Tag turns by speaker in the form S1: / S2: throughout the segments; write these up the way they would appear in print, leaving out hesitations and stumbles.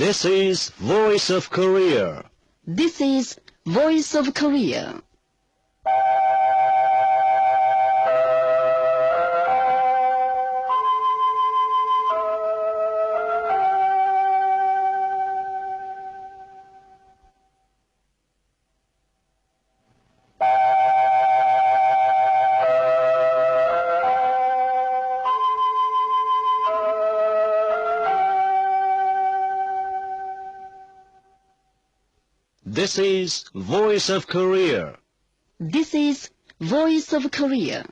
S1: This is Voice of Korea.
S2: This is Voice of Korea.
S1: This is Voice of Korea.
S2: This is Voice of Korea.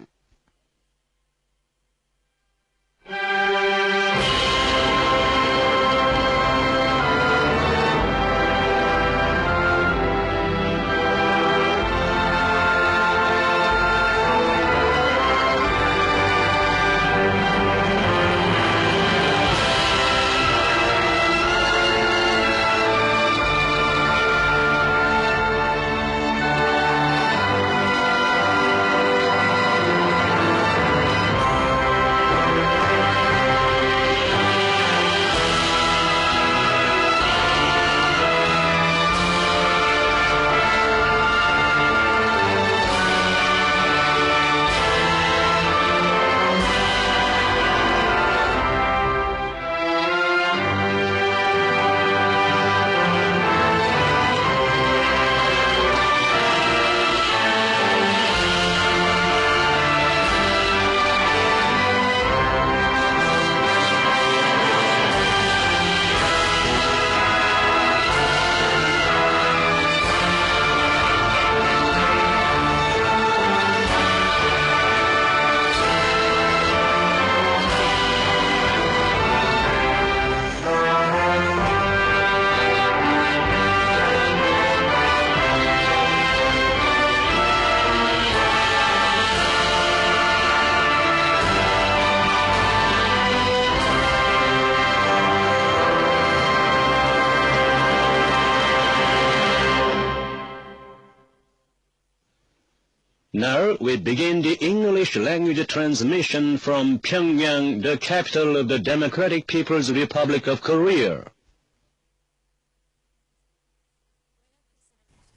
S1: Now we begin the English language transmission from Pyongyang, the capital of the Democratic People's Republic of Korea.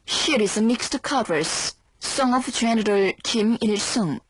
S2: Here is mixed covers, Song of General Kim Il-sung.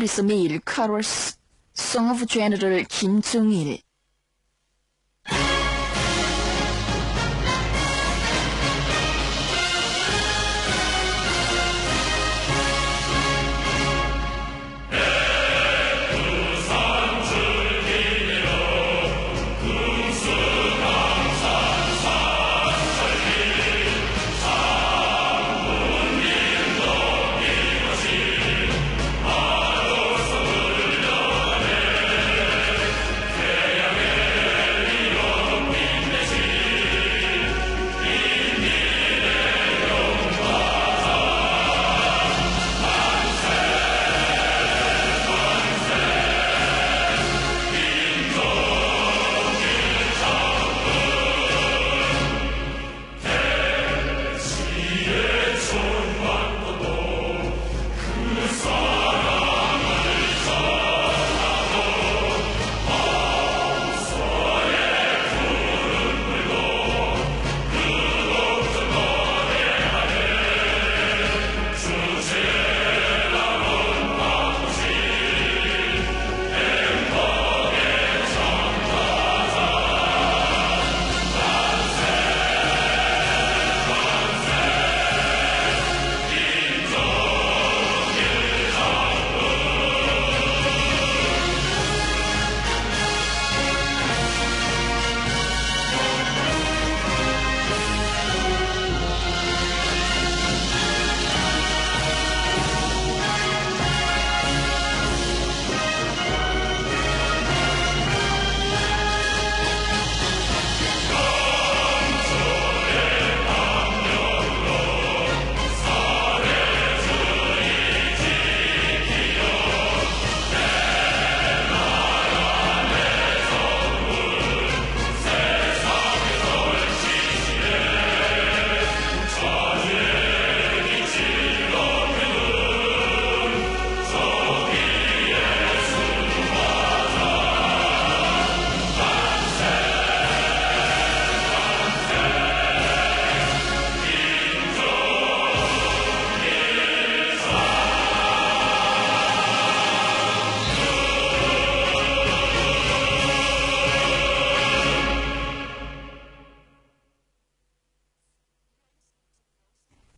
S2: 서울에서 매일 Colors, Song of General 김정일.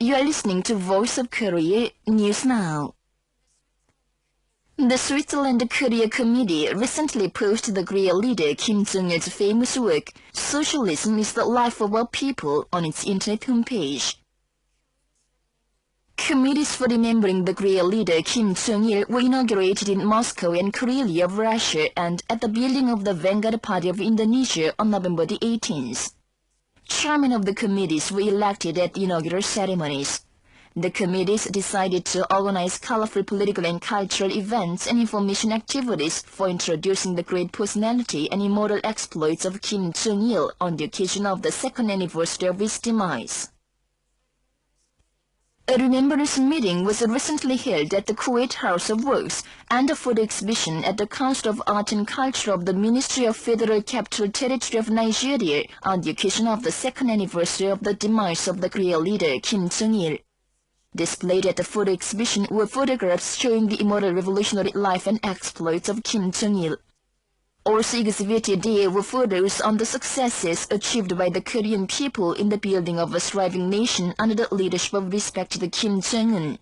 S2: You are listening to Voice of Korea News Now. The Switzerland-Korea Committee recently posted the Korea leader Kim Jong-il's famous work, Socialism is the Life of Our People, on its internet homepage. Committees for remembering the Korea leader Kim Jong-il were inaugurated in Moscow and Karelia of Russia and at the building of the Vanguard Party of Indonesia on November the 18th. Chairmen of the committees were elected at the inaugural ceremonies. The committees decided to organize colorful political and cultural events and information activities for introducing the great personality and immortal exploits of Kim Jong-il on the occasion of the second anniversary of his demise. A remembrance meeting was recently held at the Kuwait House of Works and a photo exhibition at the Council of Art and Culture of the Ministry of Federal Capital Territory of Nigeria on the occasion of the second anniversary of the demise of the Korea leader Kim Jong-il. Displayed at the photo exhibition were photographs showing the immortal revolutionary life and exploits of Kim Jong-il. Also exhibited there were photos on the successes achieved by the Korean people in the building of a thriving nation under the leadership of respected Kim Jong-un.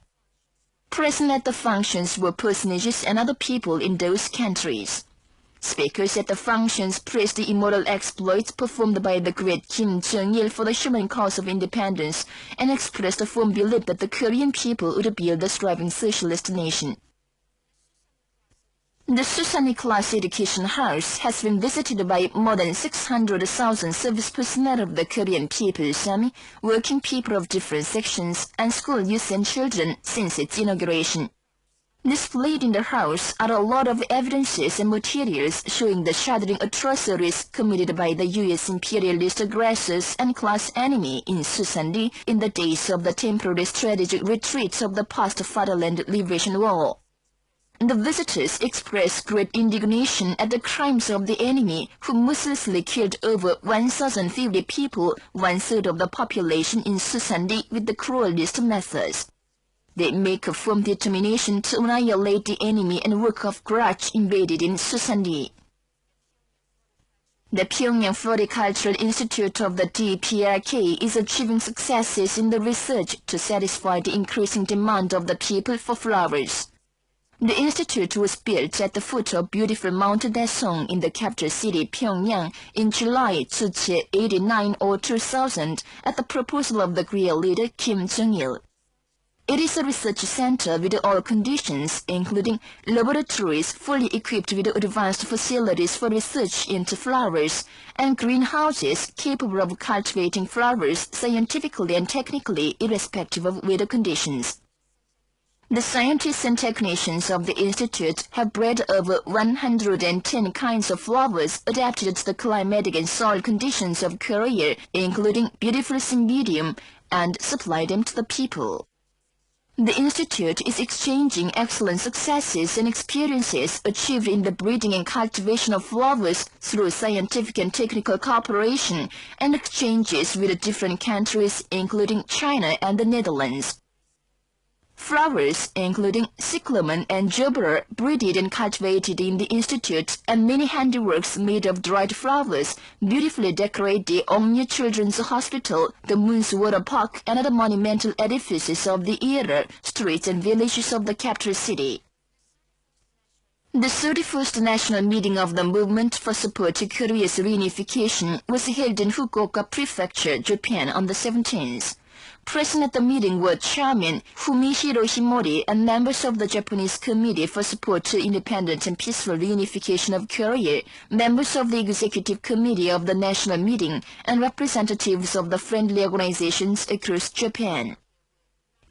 S2: Present at the functions were personages and other people in those countries. Speakers at the functions praised the immortal exploits performed by the great Kim Jong-il for the human cause of independence and expressed a firm belief that the Korean people would build a thriving socialist nation. The Susani Class Education House has been visited by more than 600,000 service personnel of the Korean People's Army, working people of different sections, and school youth and children since its inauguration. Displayed in the house are a lot of evidences and materials showing the shuddering atrocities committed by the U.S. imperialist aggressors and class enemy in Susandi in the days of the temporary strategic retreats of the post-Fatherland Liberation War. The visitors expressed great indignation at the crimes of the enemy, who mercilessly killed over 1,050 people, one-third of the population in Susandi, with the cruelest methods. They make a firm determination to annihilate the enemy and work of grudge invaded in Susandi. The Pyongyang Floricultural Institute of the DPRK is achieving successes in the research to satisfy the increasing demand of the people for flowers. The institute was built at the foot of beautiful Mount Daesung in the capital city Pyongyang in July 1989 or 2000 at the proposal of the Korean leader Kim Jong-il. It is a research center with all conditions, including laboratories fully equipped with advanced facilities for research into flowers, and greenhouses capable of cultivating flowers scientifically and technically irrespective of weather conditions. The scientists and technicians of the institute have bred over 110 kinds of flowers adapted to the climatic and soil conditions of Korea, including beautiful cymbidium, and supply them to the people. The institute is exchanging excellent successes and experiences achieved in the breeding and cultivation of flowers through scientific and technical cooperation and exchanges with different countries, including China and the Netherlands. Flowers, including cyclamen and gerber, breeded and cultivated in the institute, and many handiworks made of dried flowers, beautifully decorate the Ongmyo Children's Hospital, the Moon's Water Park, and other monumental edifices of the era, streets and villages of the capital city. The 31st National Meeting of the Movement for Support to Korea's Reunification was held in Fukuoka Prefecture, Japan on the 17th. Present at the meeting were Chairman Fumihiro Himori and members of the Japanese Committee for Support to Independent and Peaceful Reunification of Korea, members of the Executive Committee of the National Meeting, and representatives of the friendly organizations across Japan.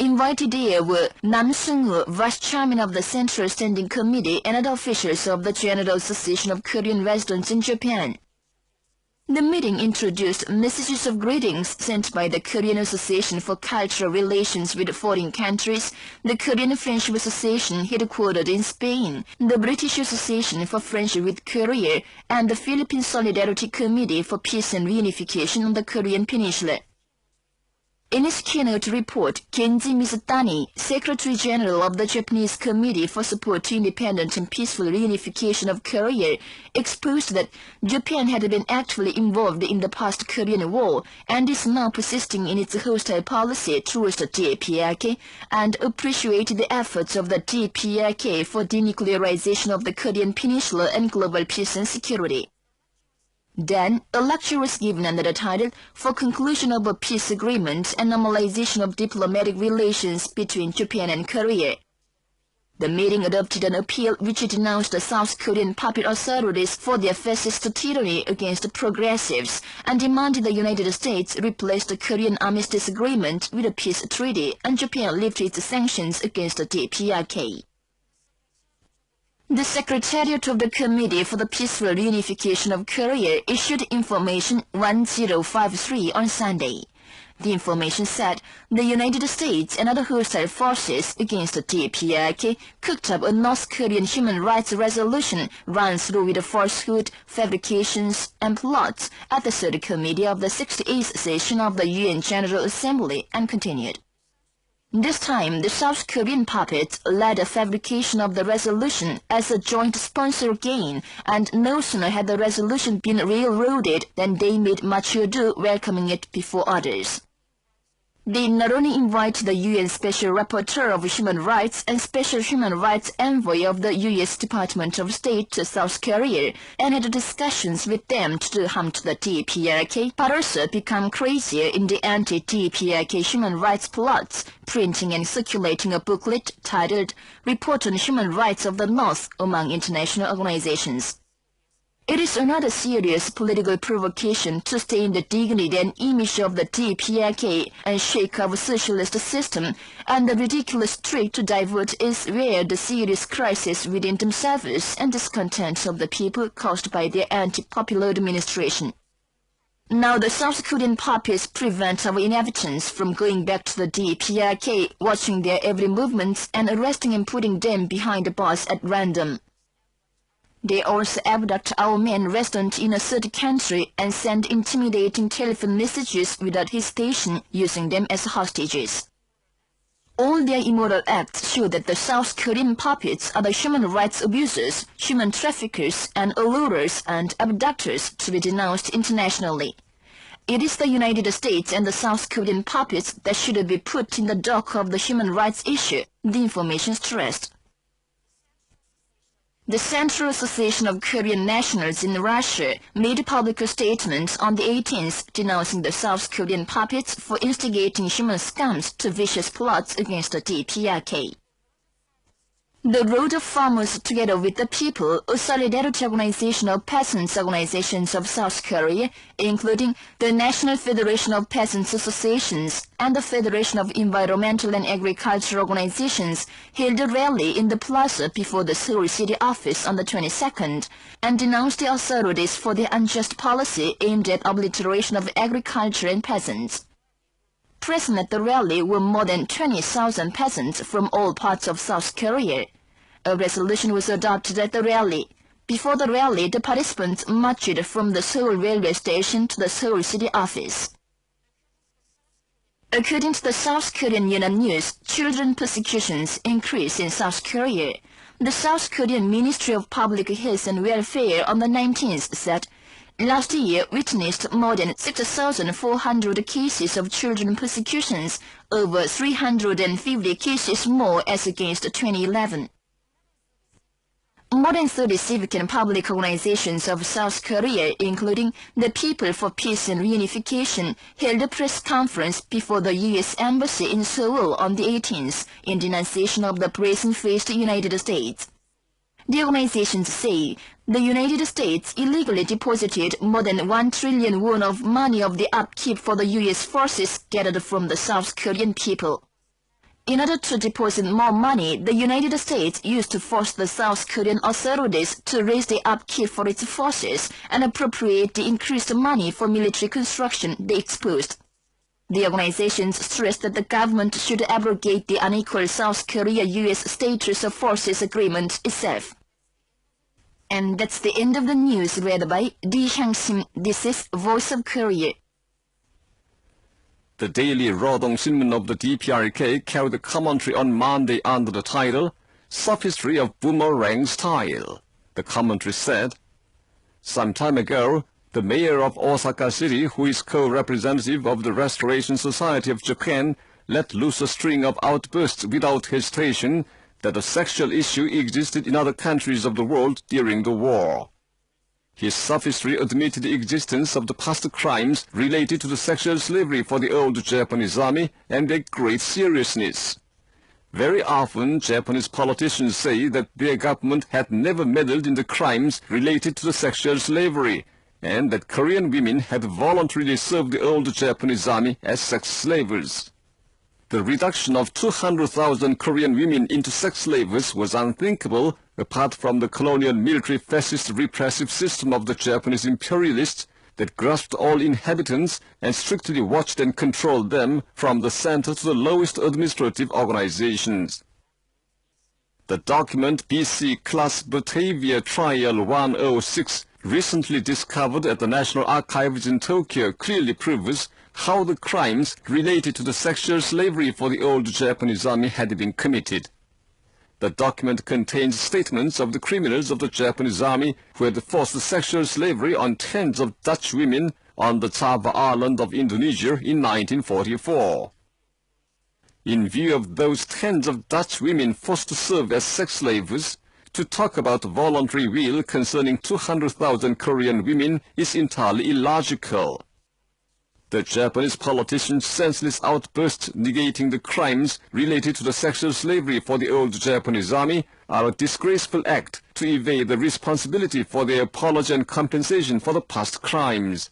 S2: Invited there were Nam Sung-woo, Vice Chairman of the Central Standing Committee, and other officials of the General Association of Korean Residents in Japan. The meeting introduced messages of greetings sent by the Korean Association for Cultural Relations with Foreign Countries, the Korean Friendship Association headquartered in Spain, the British Association for Friendship with Korea, and the Philippine Solidarity Committee for Peace and Reunification on the Korean Peninsula. In his keynote report, Kenji Mizutani, Secretary General of the Japanese Committee for Support to Independent and Peaceful Reunification of Korea, exposed that Japan had been actively involved in the past Korean War and is now persisting in its hostile policy towards the DPRK, and appreciated the efforts of the DPRK for denuclearization of the Korean Peninsula and global peace and security. Then, a lecture was given under the title For Conclusion of a Peace Agreement and Normalization of Diplomatic Relations between Japan and Korea. The meeting adopted an appeal which denounced the South Korean puppet authorities for their fascist tyranny against progressives and demanded the United States replace the Korean Armistice Agreement with a peace treaty and Japan lift its sanctions against the DPRK. The Secretariat of the Committee for the Peaceful Reunification of Korea issued Information 1053 on Sunday. The information said the United States and other hostile forces against the DPRK cooked up a North Korean human rights resolution run through with falsehood, fabrications, and plots at the Third Committee of the 68th session of the UN General Assembly, and continued. This time, the South Korean puppets led a fabrication of the resolution as a joint sponsor again, and no sooner had the resolution been railroaded than they made much ado welcoming it before others. They not only invited the UN Special Rapporteur of Human Rights and Special Human Rights Envoy of the U.S. Department of State to South Korea and had discussions with them to do harm to the DPRK, but also become crazier in the anti-DPRK human rights plots, printing and circulating a booklet titled Report on Human Rights of the North among international organizations. It is another serious political provocation to stain the dignity and image of the DPRK and shake our socialist system, and the ridiculous trick to divert is where the serious crisis within themselves and discontent of the people caused by their anti-popular administration. Now the South Korean puppets prevent our inhabitants from going back to the DPRK, watching their every movement and arresting and putting them behind the bars at random. They also abduct our men resident in a third country and send intimidating telephone messages without hesitation, using them as hostages. All their immoral acts show that the South Korean puppets are the human rights abusers, human traffickers, and allurers and abductors to be denounced internationally. It is the United States and the South Korean puppets that should be put in the dock of the human rights issue, the information stressed. The Central Association of Korean Nationals in Russia made public statements on the 18th denouncing the South Korean puppets for instigating human scams to vicious plots against the DPRK. The Road of Farmers Together with the People, a solidarity organization of peasants' organizations of South Korea, including the National Federation of Peasants Associations and the Federation of Environmental and Agricultural Organizations, held a rally in the plaza before the Seoul City office on the 22nd and denounced the authorities for their unjust policy aimed at obliteration of agriculture and peasants. Present at the rally were more than 20,000 peasants from all parts of South Korea. A resolution was adopted at the rally. Before the rally, the participants marched from the Seoul railway station to the Seoul City office. According to the South Korean Yonhap News, children persecutions increase in South Korea. The South Korean Ministry of Public Health and Welfare on the 19th said, last year witnessed more than 6,400 cases of children persecutions, over 350 cases more as against 2011. More than 30 civic and public organizations of South Korea, including the People for Peace and Reunification, held a press conference before the U.S. Embassy in Seoul on the 18th in denunciation of the brazen-faced United States. The organizations say the United States illegally deposited more than 1 trillion won of money of the upkeep for the U.S. forces gathered from the South Korean people. In order to deposit more money, the United States used to force the South Korean authorities to raise the upkeep for its forces and appropriate the increased money for military construction, they exposed. The organizations stressed that the government should abrogate the unequal South Korea-U.S. status of forces agreement itself. And that's the end of the news read by Lee Hyang-sim. This is Voice of Korea.
S3: The daily Rodong Sinmun of the DPRK carried a commentary on Monday under the title, Sophistry of Boomerang Style. The commentary said, some time ago, the mayor of Osaka City, who is co-representative of the Restoration Society of Japan, let loose a string of outbursts without hesitation that a sexual issue existed in other countries of the world during the war. His sophistry admitted the existence of the past crimes related to the sexual slavery for the old Japanese army and their great seriousness. Very often, Japanese politicians say that their government had never meddled in the crimes related to the sexual slavery, and that Korean women had voluntarily served the old Japanese army as sex slaves. The reduction of 200,000 Korean women into sex slaves was unthinkable apart from the colonial military fascist repressive system of the Japanese imperialists that grasped all inhabitants and strictly watched and controlled them from the center to the lowest administrative organizations. The document BC Class Batavia Trial 106, recently discovered at the National Archives in Tokyo, clearly proves how the crimes related to the sexual slavery for the old Japanese army had been committed. The document contains statements of the criminals of the Japanese army who had forced sexual slavery on tens of Dutch women on the Java island of Indonesia in 1944. In view of those tens of Dutch women forced to serve as sex slaves, to talk about voluntary will concerning 200,000 Korean women is entirely illogical. The Japanese politicians' senseless outbursts negating the crimes related to the sexual slavery for the old Japanese army are a disgraceful act to evade the responsibility for their apology and compensation for the past crimes.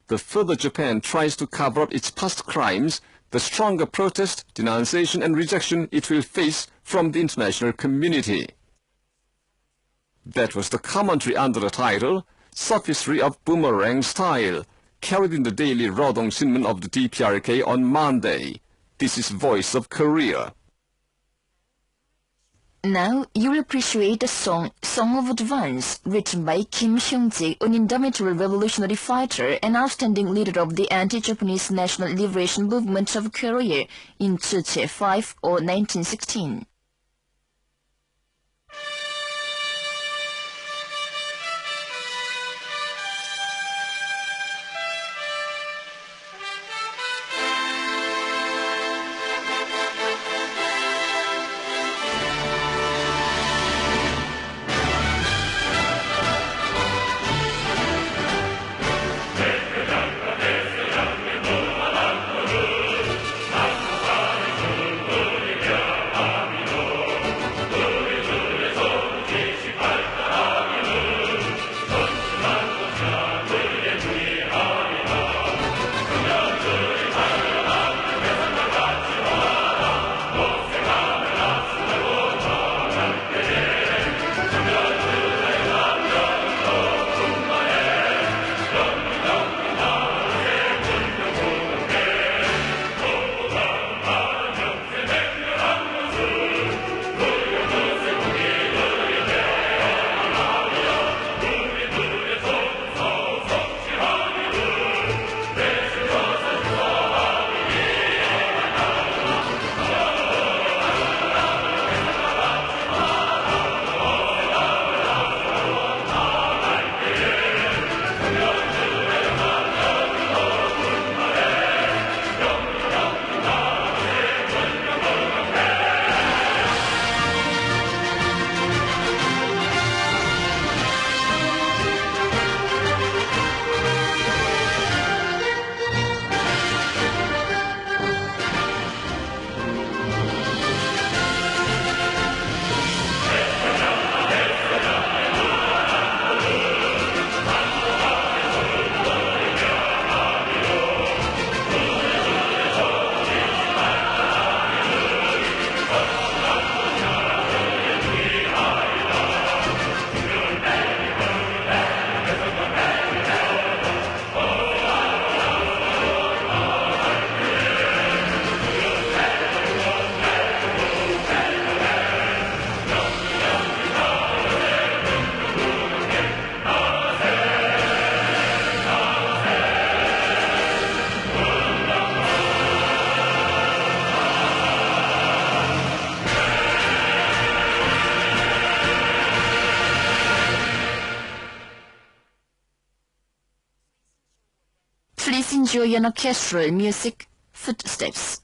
S3: The further Japan tries to cover up its past crimes, the stronger protest, denunciation and rejection it will face from the international community. That was the commentary under the title, Sophistry of Boomerang Style, carried in the daily Rodong Sinmun of the DPRK on Monday. This is Voice of Korea.
S2: Now you'll appreciate the song Song of Advance, written by Kim Hyung-jae, an indomitable revolutionary fighter and outstanding leader of the anti-Japanese national liberation movement of Korea in Cheche 5 or 1916. Please enjoy an orchestral music, Footsteps.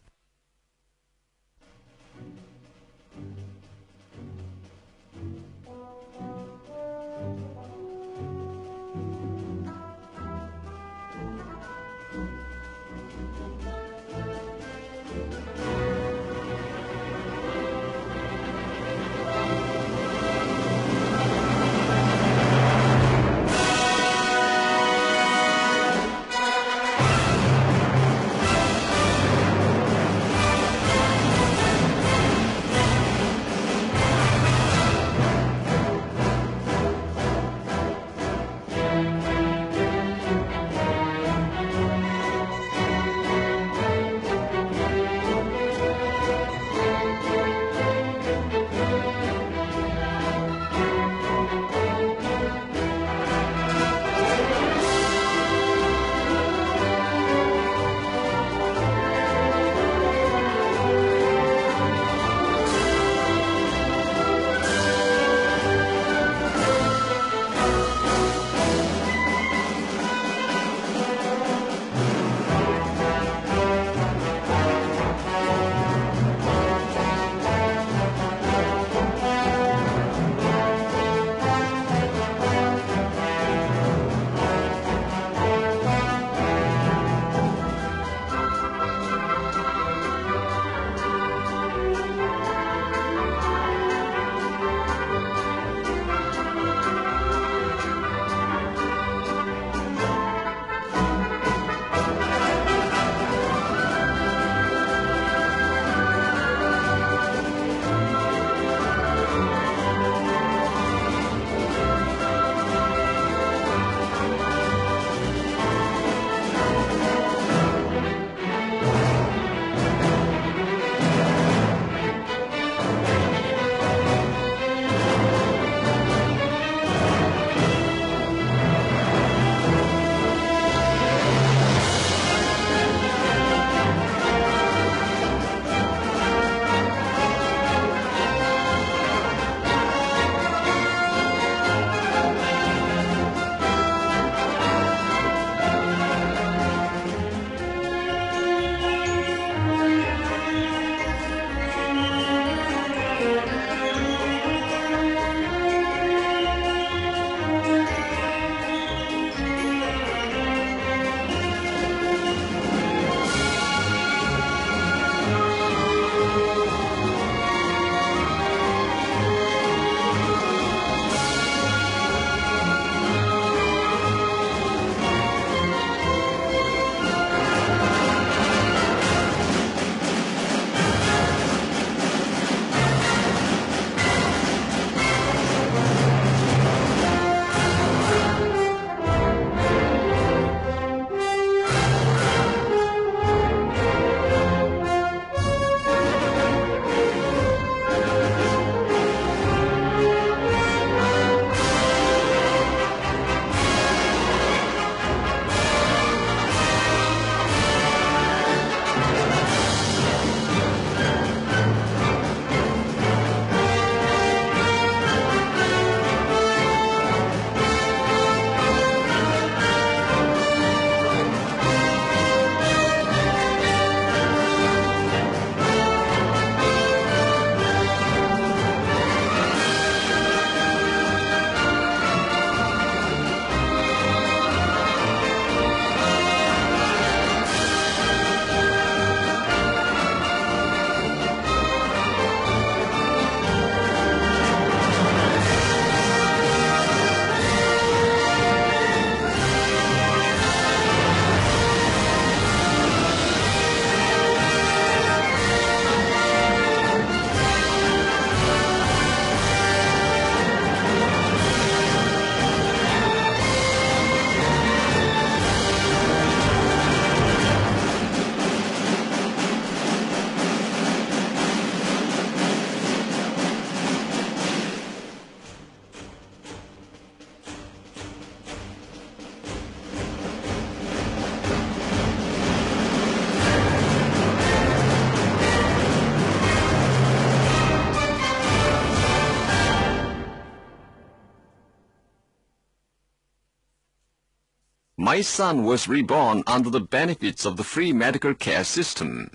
S3: My son was reborn under the benefits of the free medical care system.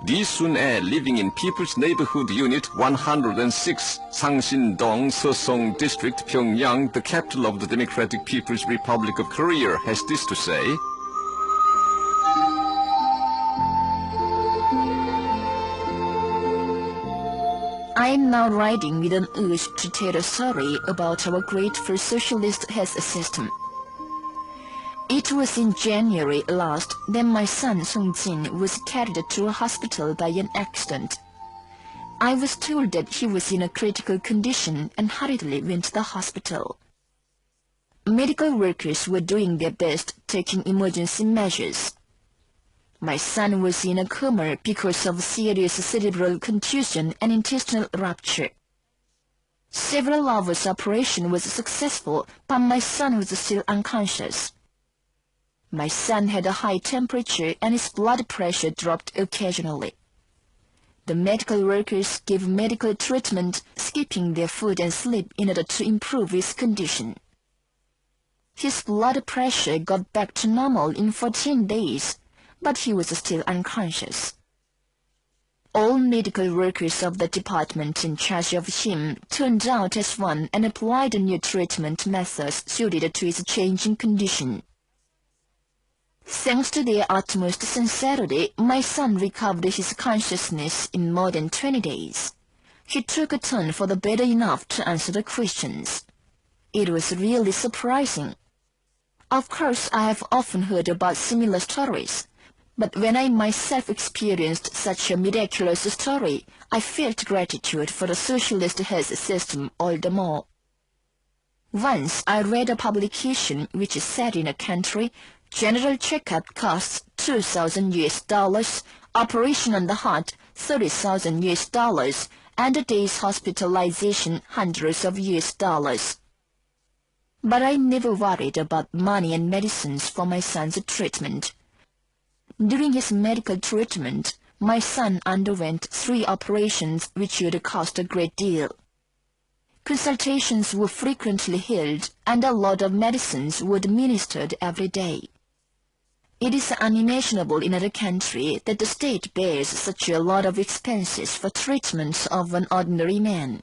S3: Lee Sun-ae, living in People's Neighborhood Unit 106, Sangshin-dong, Sesong District, Pyongyang, the capital of the Democratic People's Republic of Korea, has this to say.
S2: I am now writing with an urge to tell a story about our grateful socialist health system. It was in January last that my son Song-jin was carried to a hospital by an accident. I was told that he was in a critical condition and hurriedly went to the hospital. Medical workers were doing their best, taking emergency measures. My son was in a coma because of serious cerebral contusion and intestinal rupture. Several hours operation was successful, but my son was still unconscious. My son had a high temperature and his blood pressure dropped occasionally. The medical workers gave medical treatment, skipping their food and sleep in order to improve his condition. His blood pressure got back to normal in 14 days, but he was still unconscious. All medical workers of the department in charge of him turned out as one and applied new treatment methods suited to his changing condition. Thanks to their utmost sincerity, my son recovered his consciousness in more than 20 days. He took a turn for the better enough to answer the questions. It was really surprising. Of course, I have often heard about similar stories, but when I myself experienced such a miraculous story, I felt gratitude for the socialist health system all the more. Once I read a publication which said in a country, general checkup costs $2,000, operation on the heart $30,000, and a day's hospitalization hundreds of US. But I never worried about money and medicines for my son's treatment. During his medical treatment, my son underwent 3 operations which would cost a great deal. Consultations were frequently held and a lot of medicines were administered every day. It is unimaginable in a country that the state bears such a lot of expenses for treatment of an ordinary man.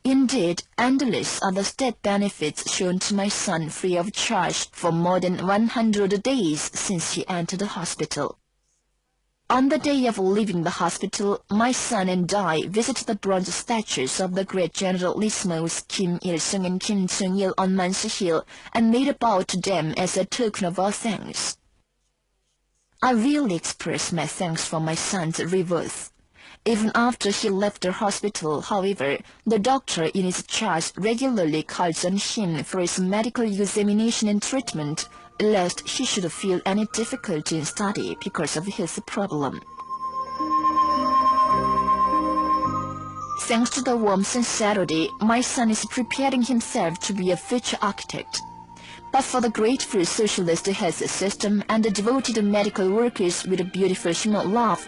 S2: Indeed, endless are the state benefits shown to my son free of charge for more than 100 days since he entered the hospital. On the day of leaving the hospital, my son and I visited the bronze statues of the great generalismos Kim Il-sung and Kim Jong-il on Mansi Hill and made a bow to them as a token of our thanks. I really express my thanks for my son's rebirth. Even after he left the hospital, however, the doctor in his charge regularly calls on him for his medical examination and treatment, lest he should feel any difficulty in study because of his problem. Thanks to the warm sincerity, my son is preparing himself to be a future architect. But for the grateful socialist health system and the devoted medical workers with a beautiful human love,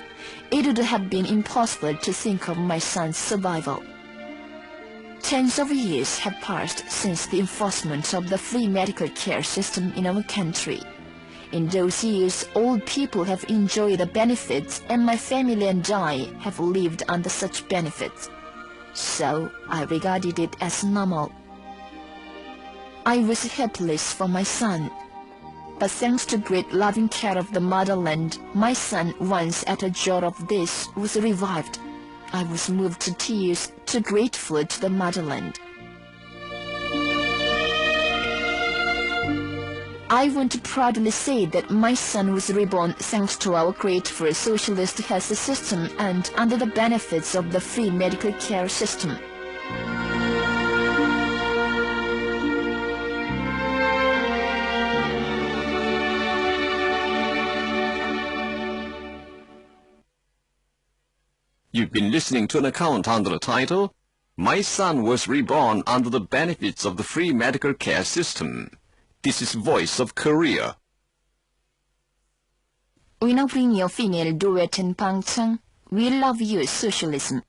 S2: it would have been impossible to think of my son's survival. Tens of years have passed since the enforcement of the free medical care system in our country. In those years, old people have enjoyed the benefits, and my family and I have lived under such benefits. So I regarded it as normal. I was helpless for my son, but thanks to great loving care of the motherland, my son, once at a jar of this, was revived. I was moved to tears, too grateful to the motherland. I want to proudly say that my son was reborn thanks to our grateful socialist health system and under the benefits of the free medical care system.
S3: You've been listening to an account under the title, My Son Was Reborn Under the Benefits of the Free Medical Care System. This is Voice of Korea.
S2: We now bring you female duet in Pangcheng, We Love You Socialism.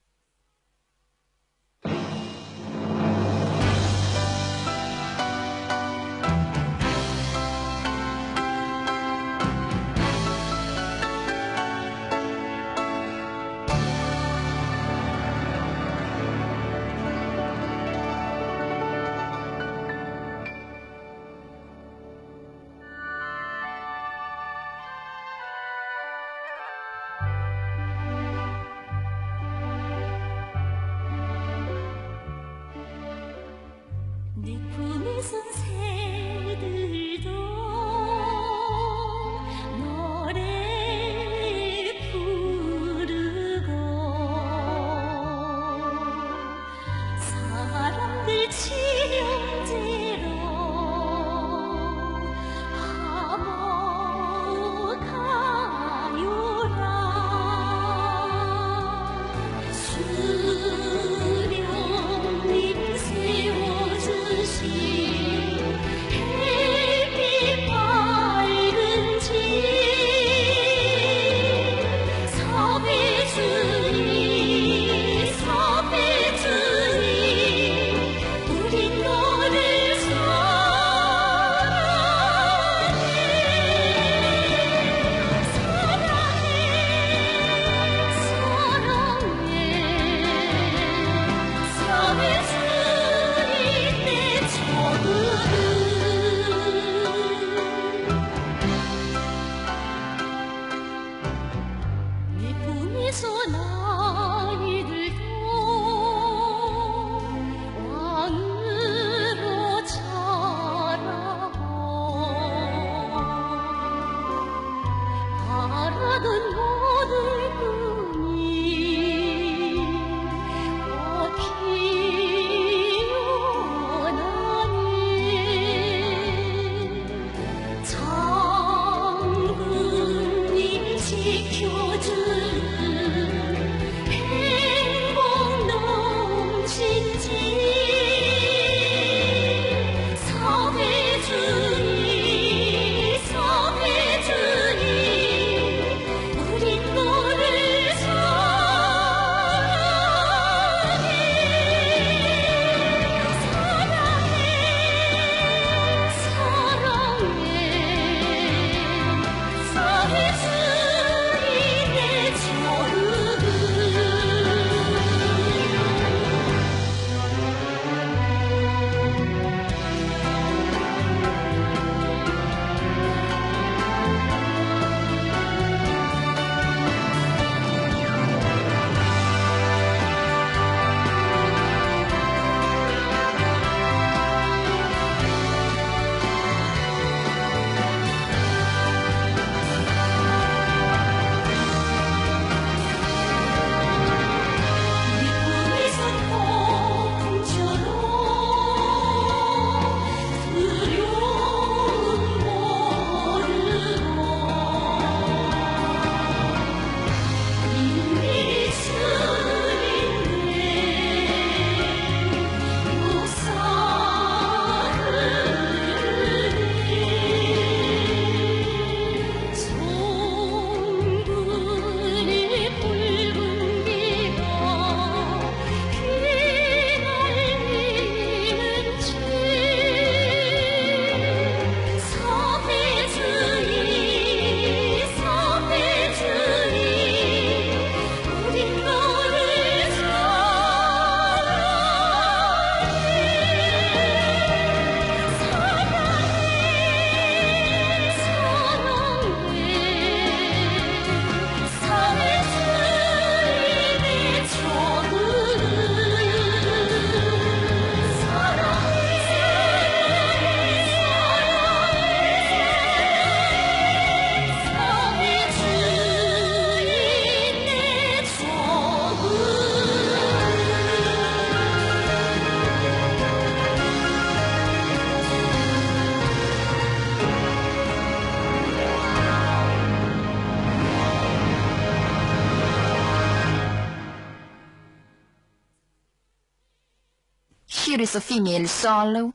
S2: Here is a female solo.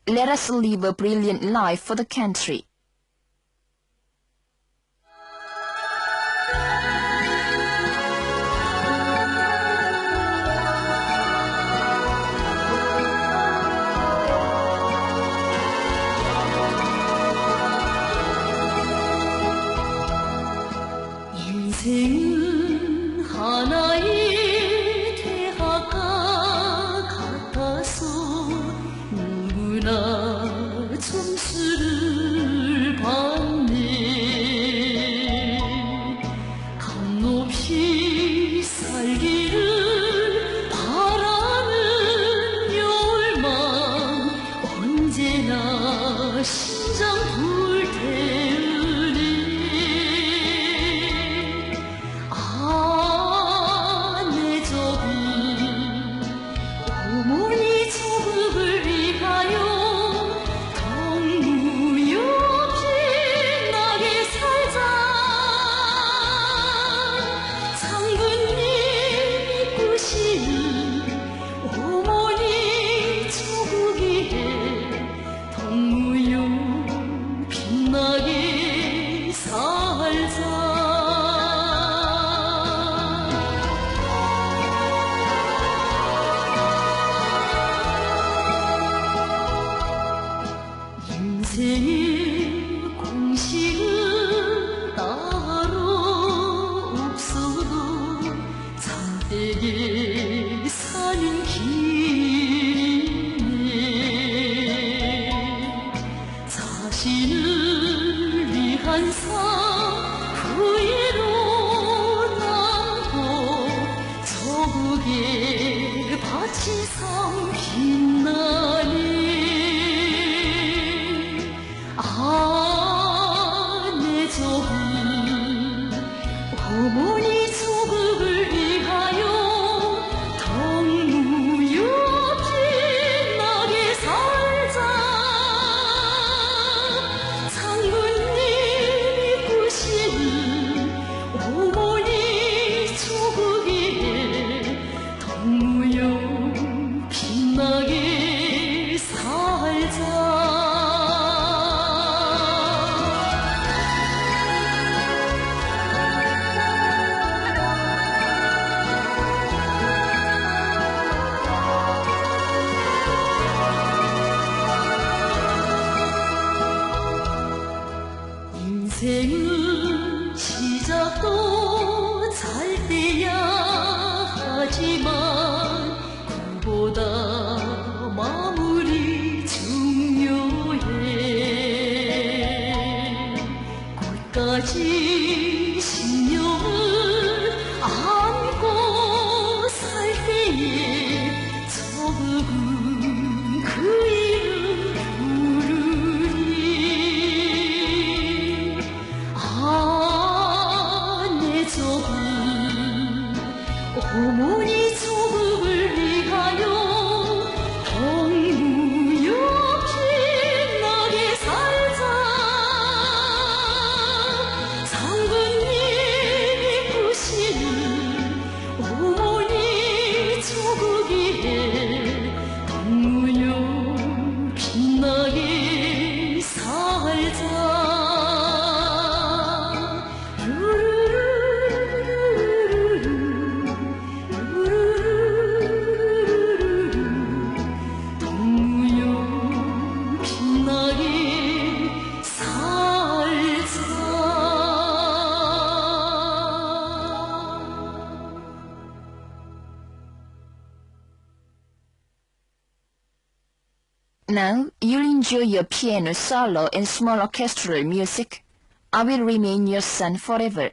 S2: Let us live a brilliant life for the country.
S4: 인생은 하나의 대학가 같아서 누구나 점수를 나에게 사는 길이네 자신을 위한 삶 후회로 남고 저국에 바친 삶 빛나네 내 조국 어머니 조국을 위하여 덩무역 빛나게 살자 장군님이 꾸시는 어머니 조국에 덩무역 빛나게 살자 인생은 시작도 잘 때야 하지만 그보다 마무리 중요해 끝까지 신념을 안고 살 때에 저국은 그 이름 부르리 내 조국 어머니 조국을 위하여 덩무역 빛나게 살자 장군님이 꾸시는 어머니 조국에 덩무역 빛나게 살자 덩무역 빛나게 살자
S2: Now, you'll enjoy your piano solo and small orchestral music. I will remain your son forever.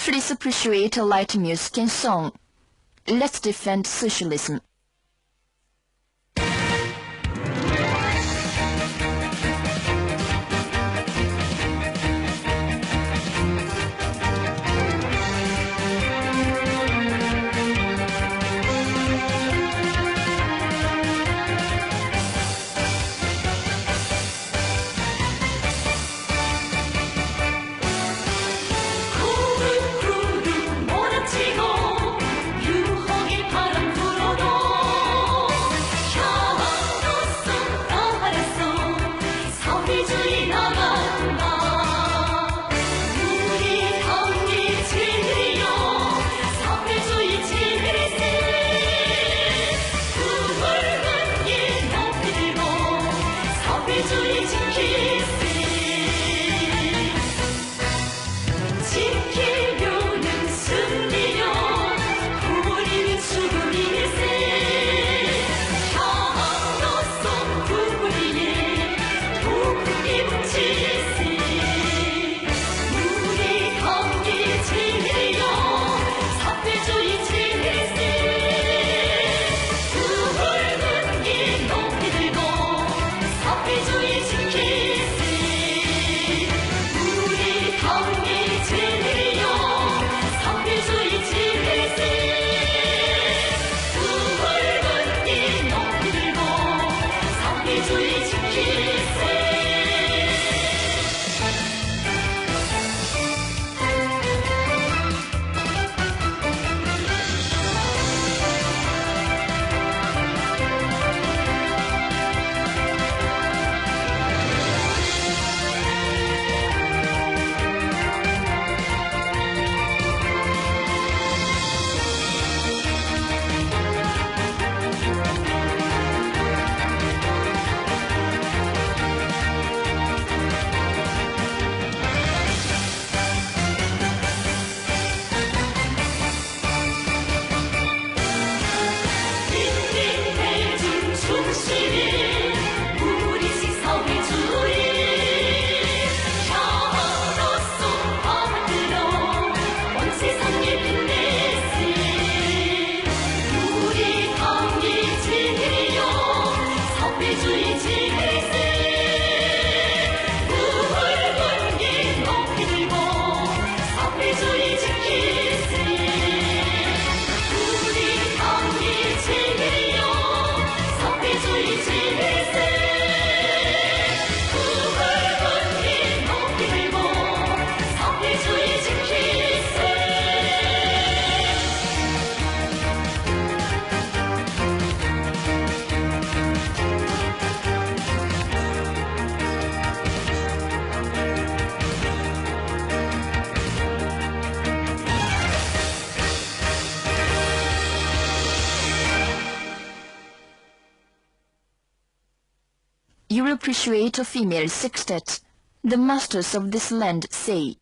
S2: Please appreciate light music and song. Let's defend socialism.
S4: 구름 몰아치고 유혹의 바람 불어도 향로송 나라송 사회주의 나간다. 우리 당의 진리여 사회주의 진리세. 그 붉은 길 높이 들고 사회주의 지키세. 지키려는 승리여 우리는 죽음일세. 향로송 구리에 북극이 뭉치세. 우리 당의 진리여 사회주의 진리세. 그 붉은 길 높이 들고 사회주의 지키세. 우리 당의 진리여 사회주의 진리세. 그 붉은 길 높이 들고 사회주의 지키세. 인민 대중 중심의 우리식 사회주의. 향로송 받들어 온 세상에 빛내세. 우리 당의 진리여 사회주의 진리세. 그 붉은 길 높이 들고 사회주의 지키세. 우리 당의 진리여 사회주의 진리세. 그 붉은 길 높이 들고 사회주의 지키세.
S2: You will appreciate a female sextet. The masters of this land say.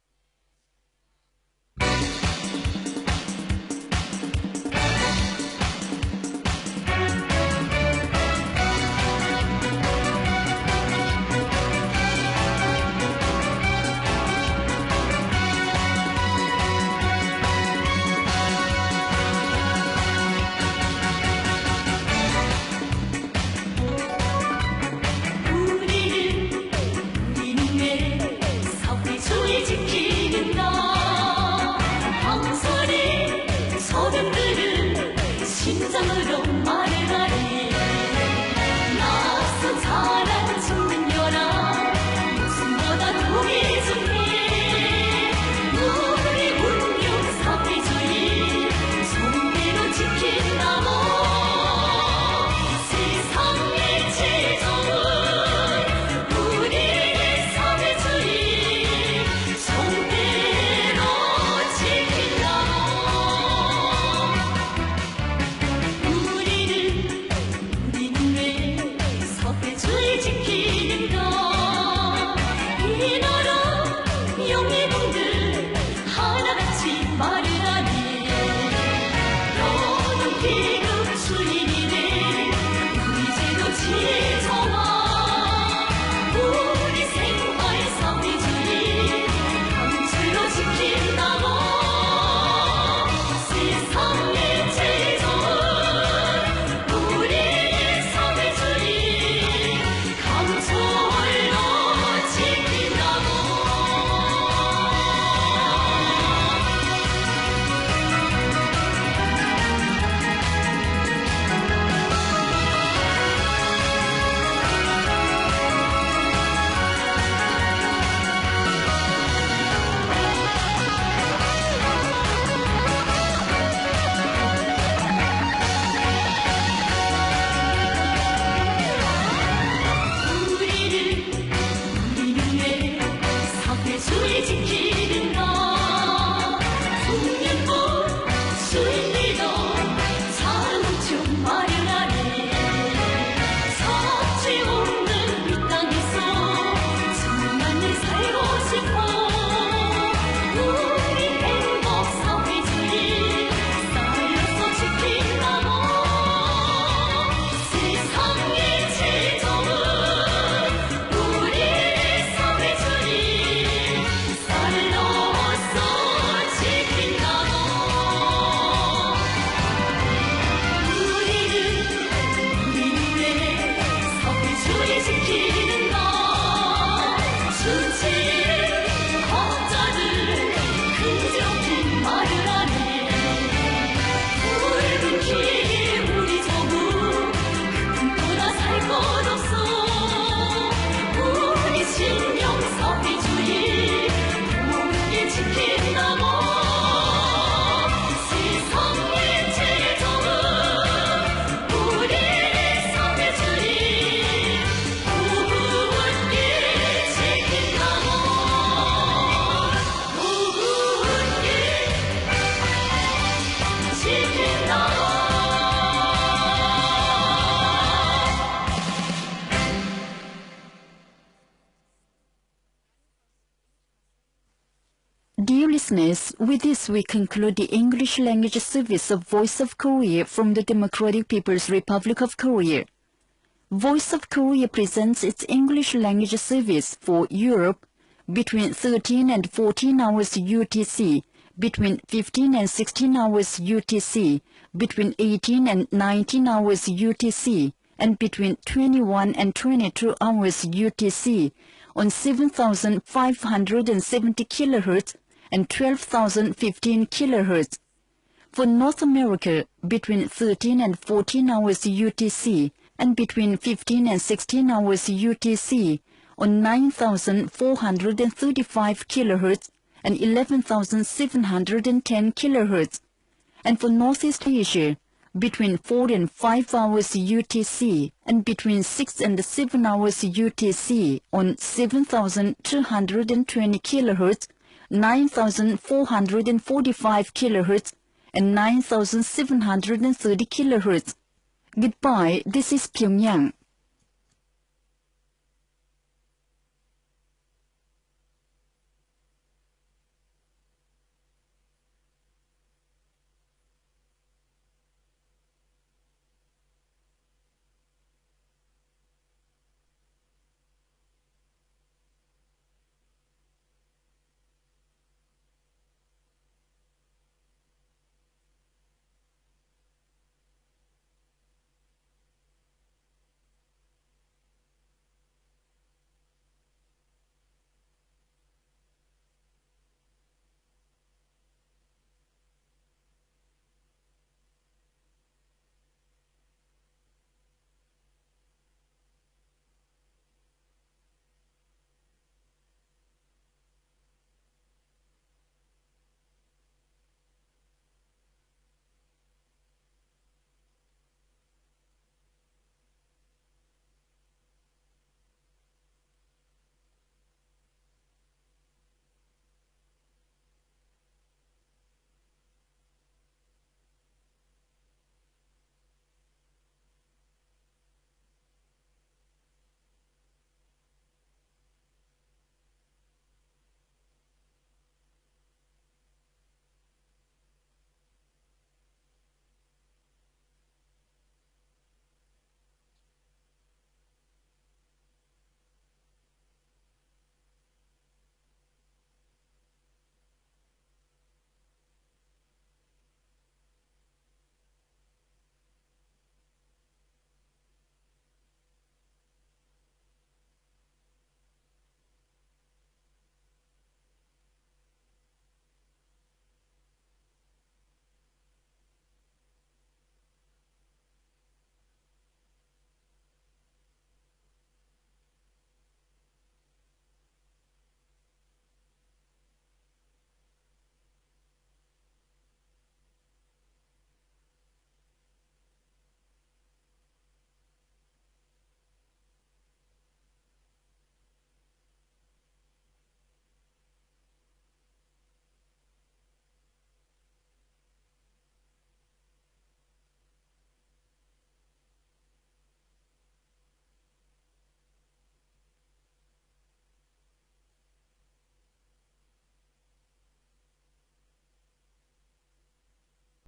S4: 우리는 왜 사회주의 지키는가. 항소리 소년들은 심장으로 말해가리. 낯선 사람 죽는여라 목숨보다 돈이 중해. 우리 운명 사회주의 손으로 지킨다고. 세상의 지정은 우리의 사회주의 손대로 지킨다고. 우리
S5: listeners, with this we conclude the English language service of Voice of Korea from the Democratic People's Republic of Korea. Voice of Korea presents its English language service for Europe between 13 and 14 hours UTC, between 15 and 16 hours UTC, between 18 and 19 hours UTC, and between 21 and 22 hours UTC on 7,570 kHz and 12,015 kHz. For North America, between 13 and 14 hours UTC and between 15 and 16 hours UTC on 9,435 kHz and 11,710 kHz. And for Northeast Asia, between 4 and 5 hours UTC and between 6 and 7 hours UTC on 7,220 kHz, 9,445 kHz, and 9,730 kHz. Goodbye, this is Pyongyang.